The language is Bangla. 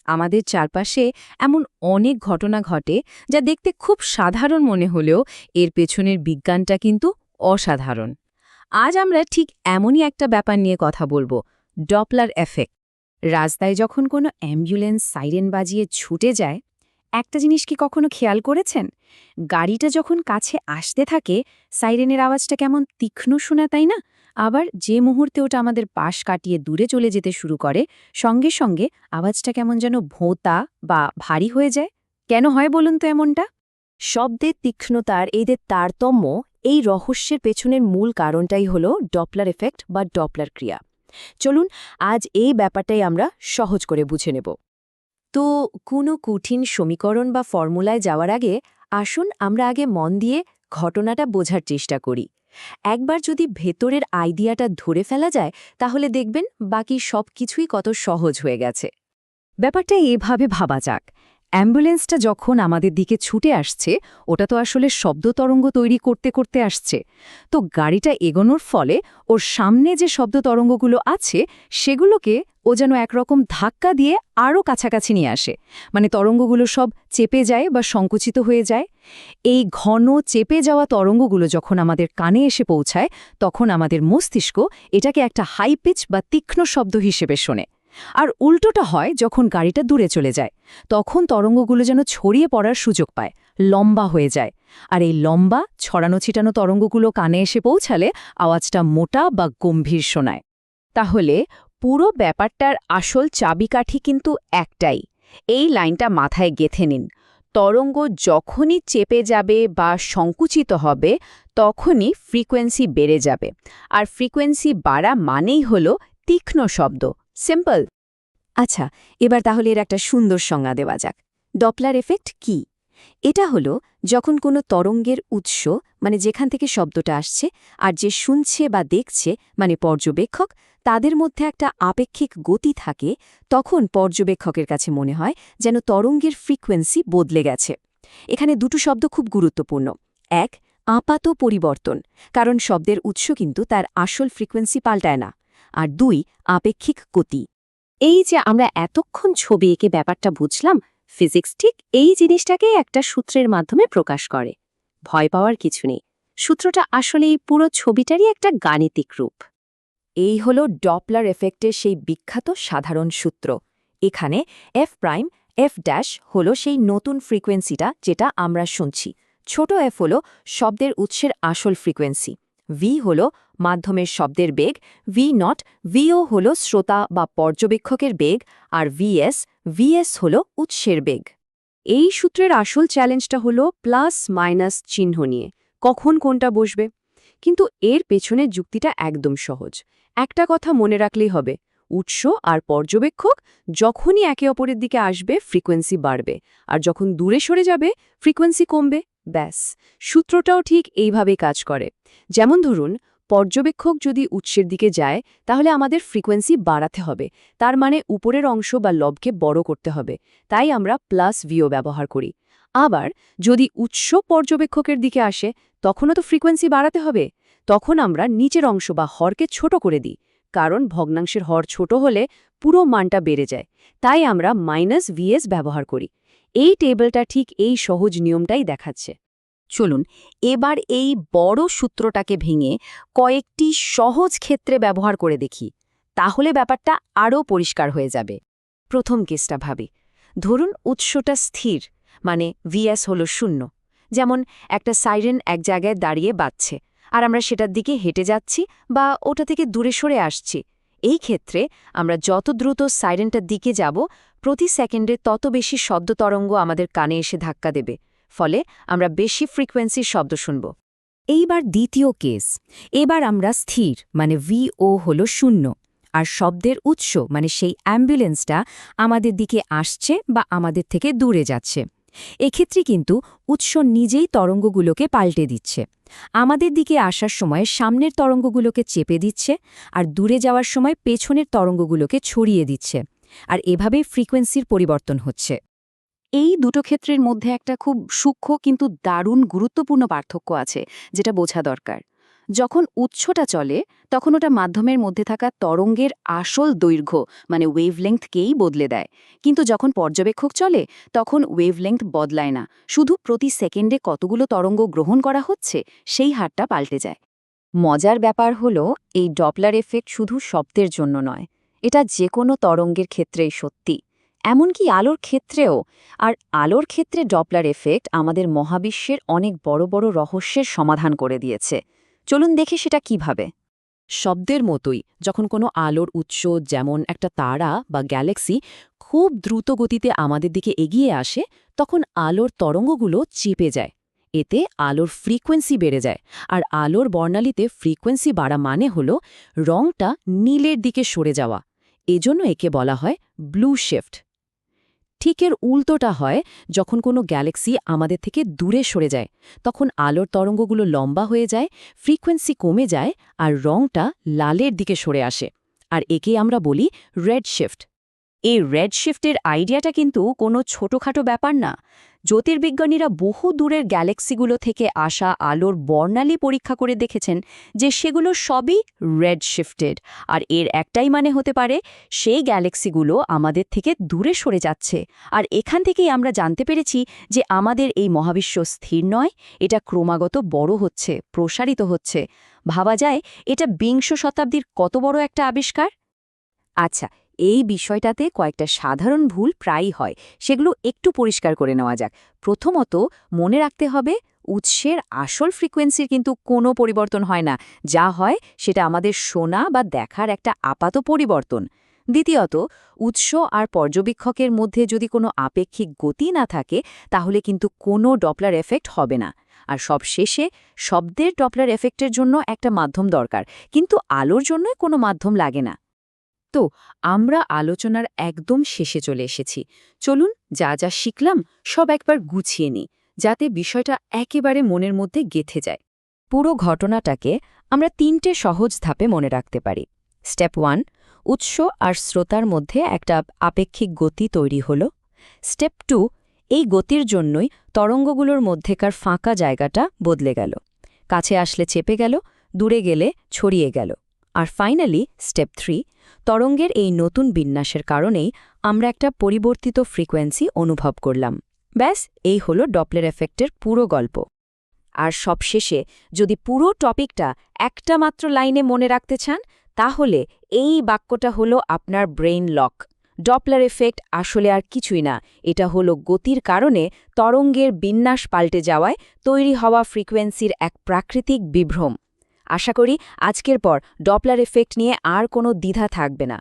আমাদের চারপাশে এমন অনেক ঘটনা ঘটে যা দেখতে খুব সাধারণ মনে হলেও এর পেছনের বিজ্ঞানটা কিন্তু অসাধারণ। আজ আমরা ঠিক এমনই একটা ব্যাপার নিয়ে কথা বলবো, ডপলার এফেক্ট। রাস্তায় যখন কোনো অ্যাম্বুলেন্স সাইরেন বাজিয়ে ছুটে যায়, একটা জিনিস কি কখনো খেয়াল করেছেন? গাড়িটা যখন কাছে আসতে থাকে, সাইরেনের আওয়াজটা কেমন তীক্ষ্ণ শোনা, তাই না? আবার যে মুহূর্তে ওটা আমাদের পাশ কাটিয়ে দূরে চলে যেতে শুরু করে, সঙ্গে সঙ্গে আওয়াজটা কেমন যেন ভোঁতা বা ভারী হয়ে যায়। কেন হয় বলুন তো এমনটা? শব্দের তীক্ষ্ণতার এদের তারতম্য, এই রহস্যের পেছনের মূল কারণটাই হল ডপলার এফেক্ট বা ডপলার ক্রিয়া। চলুন আজ এই ব্যাপারটাই আমরা সহজ করে বুঝে নেব। তো কোনো কঠিন সমীকরণ বা ফর্মুলায় যাওয়ার আগে আসুন আমরা আগে মন দিয়ে ঘটনাটা বোঝার চেষ্টা করি। একবার যদি ভেতরের আইডিয়াটা ধরে ফেলা যায়, তাহলে দেখবেন বাকি সব কিছুই কত সহজ হয়ে গেছে। ব্যাপারটা এভাবে ভাবা যাক, অ্যাম্বুলেন্সটা যখন আমাদের দিকে ছুটে আসছে, ওটা তো আসলে শব্দ তরঙ্গ তৈরি করতে করতে আসছে। তো গাড়িটা এগোনোর ফলে ওর সামনে যে শব্দ তরঙ্গগুলো আছে সেগুলোকে ও যেন একরকম ধাক্কা দিয়ে আরও কাছাকাছি নিয়ে আসে। মানে তরঙ্গগুলো সব চেপে যায় বা সংকুচিত হয়ে যায়। এই ঘন চেপে যাওয়া তরঙ্গগুলো যখন আমাদের কানে এসে পৌঁছায়, তখন আমাদের মস্তিষ্ক এটাকে একটা হাই পিচ বা তীক্ষ্ণ শব্দ হিসেবে শোনে। আর উল্টোটা হয় যখন গাড়িটা দূরে চলে যায়, তখন তরঙ্গগুলো যেন ছড়িয়ে পড়ার সুযোগ পায়, লম্বা হয়ে যায়। আর এই লম্বা ছড়ানো ছিটানো তরঙ্গগুলো কানে এসে পৌঁছালে আওয়াজটা মোটা বা গম্ভীর শোনায়। তাহলে পুরো ব্যাপারটার আসল চাবিকাঠি কিন্তু একটাই। এই লাইনটা মাথায় গেঁথে নিন। তরঙ্গ যখনই চেপে যাবে বা সংকুচিত হবে, তখনই ফ্রিকোয়েন্সি বেড়ে যাবে। আর ফ্রিকোয়েন্সি বাড়া মানেই হলো তীক্ষ্ণ শব্দ। সিম্পল। আচ্ছা, এবার তাহলে এর একটা সুন্দর সংজ্ঞা দেওয়া যাক। ডপলার এফেক্ট কি? এটা হলো যখন কোনো তরঙ্গের উৎস, মানে যেখান থেকে শব্দটা আসছে, আর যে শুনছে বা দেখছে, মানে পর্যবেক্ষক, তাদের মধ্যে একটা আপেক্ষিক গতি থাকে, তখন পর্যবেক্ষকের কাছে মনে হয় যেন তরঙ্গের ফ্রিকোয়েন্সি বদলে গেছে। এখানে দুটো শব্দ খুব গুরুত্বপূর্ণ। এক, আপাত পরিবর্তন, কারণ শব্দের উৎস কিন্তু তার আসল ফ্রিকোয়েন্সি পাল্টায় না। আর দুই, আপেক্ষিক গতি। এই যে আমরা এতক্ষণ ছবি এঁকে ব্যাপারটা বুঝলাম, ফিজিক্স ঠিক এই জিনিসটাকেই একটা সূত্রের মাধ্যমে প্রকাশ করে। ভয় পাওয়ার কিছু নেই, সূত্রটা আসলে এই পুরো ছবিটারই একটা গাণিতিক রূপ। এই হলো ডপলার এফেক্টের সেই বিখ্যাত সাধারণ সূত্র। এখানে এফ প্রাইম এফ ড্যাশ হল সেই নতুন ফ্রিকোয়েন্সিটা যেটা আমরা শুনছি। ছোট এফ হল শব্দের উৎসের আসল ফ্রিকোয়েন্সি, ভি হল মাধ্যমের শব্দের বেগ, ভি নট ভিও হল শ্রোতা বা পর্যবেক্ষকের বেগ, আর ভিএস হল উৎসের বেগ। এই সূত্রের আসল চ্যালেঞ্জটা হলো প্লাস মাইনাস চিহ্ন নিয়ে, কখন কোনটা বসবে। কিন্তু এর পেছনের যুক্তিটা একদম সহজ। একটা কথা মনে রাখলেই হবে, উৎস আর পর্যবেক্ষক যখনই একে অপরের দিকে আসবে ফ্রিকোয়েন্সি বাড়বে, আর যখন দূরে সরে যাবে ফ্রিকোয়েন্সি কমবে। ব্যাস, সূত্রটাও ঠিক এইভাবেই কাজ করে। যেমন ধরুন, পর্যবেক্ষক যদি উৎসের দিকে যায়, তাহলে আমাদের ফ্রিকোয়েন্সি বাড়াতে হবে, তার মানে উপরের অংশ বা লবকে বড় করতে হবে। তাই আমরা প্লাস ভিও ব্যবহার করি। আবার যদি উৎস পর্যবেক্ষকের দিকে আসে, তখনও তো ফ্রিকোয়েন্সি বাড়াতে হবে। তখন আমরা নিচের অংশ বা হরকে ছোট করে দিই, কারণ ভগ্নাংশের হর ছোট হলে পুরো মানটা বেড়ে যায়। তাই আমরা মাইনাস ভিএস ব্যবহার করি। এই টেবিলটা ঠিক এই সহজ নিয়মটাই দেখাচ্ছে। চলুন এবার এই বড় সূত্রটাকে ভেঙে কয়েকটি সহজ ক্ষেত্রে ব্যবহার করে দেখি, তাহলে ব্যাপারটা আরও পরিষ্কার হয়ে যাবে। প্রথম কেসটা ভাবি। ধরুন উৎসটা স্থির, মানে ভিএস হলো 0। যেমন একটা সাইরেন এক জায়গায় দাঁড়িয়ে বাজছে, আর আমরা সেটার দিকে হেঁটে যাচ্ছি বা ওটা থেকে দূরে সরে আসছি। এই ক্ষেত্রে আমরা যত দ্রুত সাইরেনটার দিকে যাব, প্রতি সেকেন্ডে তত বেশি শব্দ তরঙ্গ আমাদের কানে এসে ধাক্কা দেবে। ফলে আমরা বেশি ফ্রিকোয়েন্সির শব্দ শুনব। এইবার দ্বিতীয় কেস। এবার আমরা স্থির, মানে ভিও হলো 0, আর শব্দের উৎস মানে সেই অ্যাম্বুলেন্সটা আমাদের দিকে আসছে বা আমাদের থেকে দূরে যাচ্ছে। এক্ষেত্রে কিন্তু উৎস নিজেই তরঙ্গগুলোকে পাল্টে দিচ্ছে। আমাদের দিকে আসার সময় সামনের তরঙ্গগুলোকে চেপে দিচ্ছে, আর দূরে যাওয়ার সময় পেছনের তরঙ্গগুলোকে ছড়িয়ে দিচ্ছে। আর এভাবেই ফ্রিকোয়েন্সির পরিবর্তন হচ্ছে। এই দুটো ক্ষেত্রের মধ্যে একটা খুব সূক্ষ্ম কিন্তু দারুণ গুরুত্বপূর্ণ পার্থক্য আছে, যেটা বোঝা দরকার। যখন উৎসটা চলে তখন ওটা মাধ্যমের মধ্যে থাকা তরঙ্গের আসল দৈর্ঘ্য মানে ওয়েভলেংথকেই বদলে দেয়, কিন্তু যখন পর্যবেক্ষক চলে তখন ওয়েভলেংথ বদলায় না, শুধু প্রতি সেকেন্ডে কতগুলো তরঙ্গ গ্রহণ করা হচ্ছে সেই হারটা পাল্টে যায়। মজার ব্যাপার হলো এই ডপলার এফেক্ট শুধু শব্দের জন্য নয়, এটা যে কোনো তরঙ্গের ক্ষেত্রেই সত্যি, এমনকি আলোর ক্ষেত্রেও। আর আলোর ক্ষেত্রে ডপলার এফেক্ট আমাদের মহাবিশ্বের অনেক বড় বড় রহস্যের সমাধান করে দিয়েছে। চলুন দেখি সেটা কিভাবে। শব্দের মতোই যখন কোনো আলোর উৎস যেমন একটা তারা বা গ্যালাক্সি খুব দ্রুত গতিতে আমাদের দিকে এগিয়ে আসে, তখন আলোর তরঙ্গগুলো চেপে যায়। এতে আলোর ফ্রিকোয়েন্সি বেড়ে যায়, আর আলোর বর্ণালীতে ফ্রিকোয়েন্সি বাড়া মানে হলো রংটা নীলের দিকে সরে যাওয়া। এজন্য একে বলা হয় ব্লু শিফট। ঠিক এর উল্টোটা হয় যখন কোনো গ্যালাক্সি আমাদের থেকে দূরে সরে যায়, তখন আলোর তরঙ্গগুলো লম্বা হয়ে যায়, ফ্রিকোয়েন্সি কমে যায়, আর রংটা লালের দিকে সরে আসে। আর একে আমরা বলি রেড শিফট। এই রেড শিফটের আইডিয়াটা কিন্তু কোনো ছোটখাটো ব্যাপার না। জ্যোতির্বিজ্ঞানীরা বহু দূরের গ্যালাক্সিগুলো থেকে আসা আলোর বর্ণালী পরীক্ষা করে দেখেছেন যে সেগুলো সবই রেড শিফটেড, আর এর একটাই মানে হতে পারে সেই গ্যালাক্সিগুলো আমাদের থেকে দূরে সরে যাচ্ছে। আর এখান থেকেই আমরা জানতে পেরেছি যে আমাদের এই মহাবিশ্ব স্থির নয়, এটা ক্রমাগত বড় হচ্ছে, প্রসারিত হচ্ছে। ভাবা যায় এটা বিংশ শতাব্দীর কত বড় একটা আবিষ্কার। আচ্ছা, এই বিষয়টাতে কয়েকটা সাধারণ ভুল প্রায়ই হয়, সেগুলো একটু পরিষ্কার করে নেওয়া যাক। প্রথমত, মনে রাখতে হবে উৎসের আসল ফ্রিকোয়েন্সির কিন্তু কোনো পরিবর্তন হয় না, যা হয় সেটা আমাদের শোনা বা দেখার একটা আপাত পরিবর্তন। দ্বিতীয়ত, উৎস আর পর্যবেক্ষকের মধ্যে যদি কোনো আপেক্ষিক গতি না থাকে তাহলে কিন্তু কোনো ডপলার এফেক্ট হবে না। আর সবশেষে, শব্দের ডপলার এফেক্টের জন্য একটা মাধ্যম দরকার, কিন্তু আলোর জন্য কোনো মাধ্যম লাগে না। তো আমরা আলোচনার একদম শেষে চলে এসেছি। চলুন যা যা শিখলাম সব একবার গুছিয়ে নিই, যাতে বিষয়টা একেবারে মনের মধ্যে গেঁথে যায়। পুরো ঘটনাটাকে আমরা 3টে সহজ ধাপে মনে রাখতে পারি। স্টেপ 1, উৎস আর শ্রোতার মধ্যে একটা আপেক্ষিক গতি তৈরি হলো। স্টেপ 2, এই গতির জন্যই তরঙ্গগুলোর মধ্যেকার ফাঁকা জায়গাটা বদলে গেল, কাছে আসলে চেপে গেল, দূরে গেলে ছড়িয়ে গেল। আর ফাইনালি স্টেপ 3, তরঙ্গের এই নতুন বিন্যাসের কারণেই আমরা একটা পরিবর্তিত ফ্রিকোয়েন্সি অনুভব করলাম। ব্যাস, এই হলো ডপলার এফেক্টের পুরো গল্প। আর সবশেষে, যদি পুরো টপিকটা একটা মাত্র লাইনে মনে রাখতে চান, তাহলে এই বাক্যটা হলো আপনার ব্রেইন লক। ডপলার এফেক্ট আসলে আর কিছুই না, এটা হলো গতির কারণে তরঙ্গের বিন্যাস পাল্টে যাওয়ায় তৈরি হওয়া ফ্রিকোয়েন্সির এক প্রাকৃতিক বিভ্রম। আশা করি আজকের পর ডপলার এফেক্ট নিয়ে আর কোনো দ্বিধা থাকবে না।